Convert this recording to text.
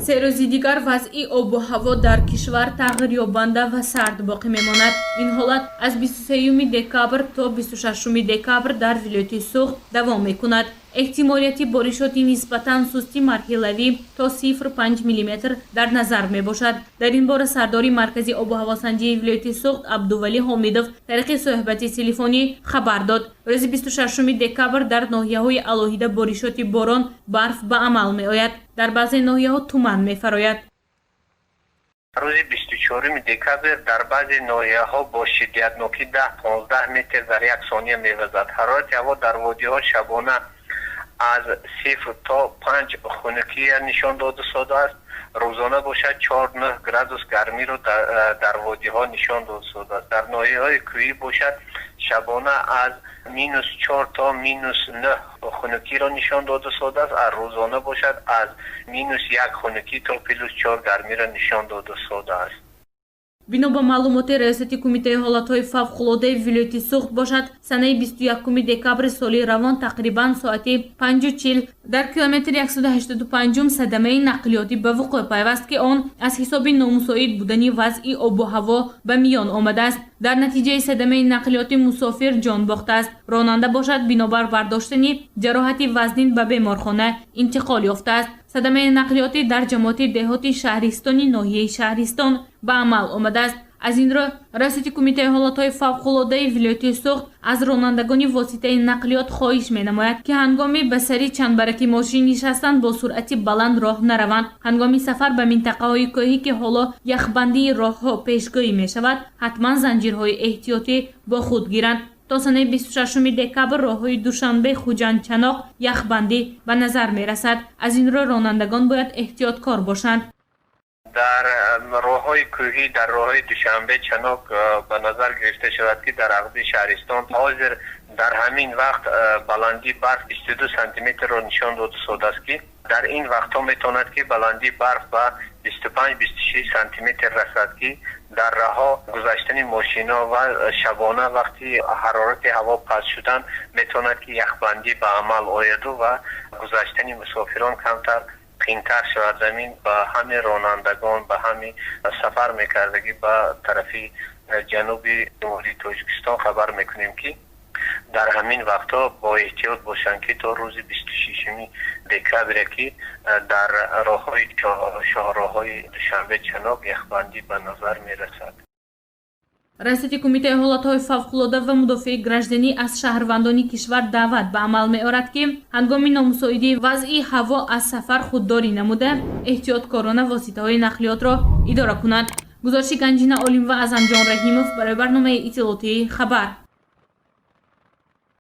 سه روزی دیگر وضعی آب و هوا در کشور تغییریابنده و سرد باقی میماند. این حالت از 23 دکامبر تا 26 دکامبر در ولایت سوخت دوام میکند. احتمالیت بارشات نسبتاً سستی مرحلوی تا 0.5 میلیمتر در نظر می باشد. در این باره سردار مرکزی آب و هواسنجی ولایت سوخت عبدالولی حامدوف طریق صحبت تلفنی خبر داد روز 26 دکامبر در ناحیه‌های علاهیده بارشات باران برف به عمل می آید. در بعضی ناحیه‌ها تمن می فراید. روز 24 دکامبر در بعضی ناحیه‌ها با شدتناکی 10-15 متر در یک ثانیه می‌وزد. حرارت هوا در وادی‌ها شبانه از 0 تا 5 خنکی نشان داده شده است. روزانه باشد 4-9 گرادوس گرمی را در وادی‌ها نشان داده شده است. در ناحیه‌های کوهی باشد شبانه از -4 تا -9 خنکی را نشان داده شده است. روزانه باشد از -1 خنکی تا +4 گرمی را نشان داده شده است. بنا به معلومات ریاست کمیته حالتهای فوق‌العاده ولایت سوخت باشد سنه 21 دکامبر سال روان تقریبا ساعت 5:40 در کیلومتر 185 صدمه نقلیاتی به وقوع پیوست که آن از حساب نامساعد بودن وضع آب و هوا به میان آمده است. در نتیجه صدمه نقلیاتی مسافر جان باخته است. راننده باشد بنابر برداشتن جراحت وزنین به بیمارخانه انتقال یافته است. صدمه نقلیاتی در جماعت دهات شهرستانی ناحیه شهرستان به عمل آمده است. از این را رئیس کمیته حالتهای فوق‌العاده ولایت سوخت از رانندگان واسطه نقلیات خواهش می‌نماید که هنگام به سری چندبرکی ماشین نشستن با سرعت بلند راه نروند. هنگام سفر به منطقه‌های کوهی که حالا یخبندی راه‌ها پیشگویی می‌شود حتما زنجیرهای احتیاطی با خود گیرند. تا سنه 26 دکامبر راه‌های دوشنبه خوجند چناق یخبندی به نظر می‌رسد. از این را رانندگان باید احتیاطکار باشند. در راه‌های کوهی در راه‌های دوشنبه چناق به نظر گرفته شود که در عقب شهرستان حاضر در همین وقت بلندی برف 22 سانتی متر را نشان داده شده است که در این وقت‌ها میتواند که بلندی برف به 25-26 سانتی متر رسد که در راه گذشتن ماشینا و شبانه وقتی حرارت هوا پست شدن میتواند که یخبندی به عمل آید و گذشتن مسافران کمتر قین‌تر شود. زمین به همه رانندگان به همه سفر میکردگی به طرف جنوبی جمهوری تاجیکستان خبر میکنیم که در همین وقتا با احتیاط باشند که تا روز 26 دکامبر که در راه‌های شاهراهای دوشنبه چناق یخبندی به نظر میرسد. رئیس کمیته حالتهای فوق‌العاده و مدافع گراجدنی از شهروندان کشور دعوت به عمل می‌آورد که هنگام نامساعدی وضعی هوا از سفر خودداری نموده احتیاطکارانه واسطه‌های نقلیات را اداره کنند. گزارش گنجینه عالم و از انجان رحیموف برای برنامه اطلاعاتی خبر.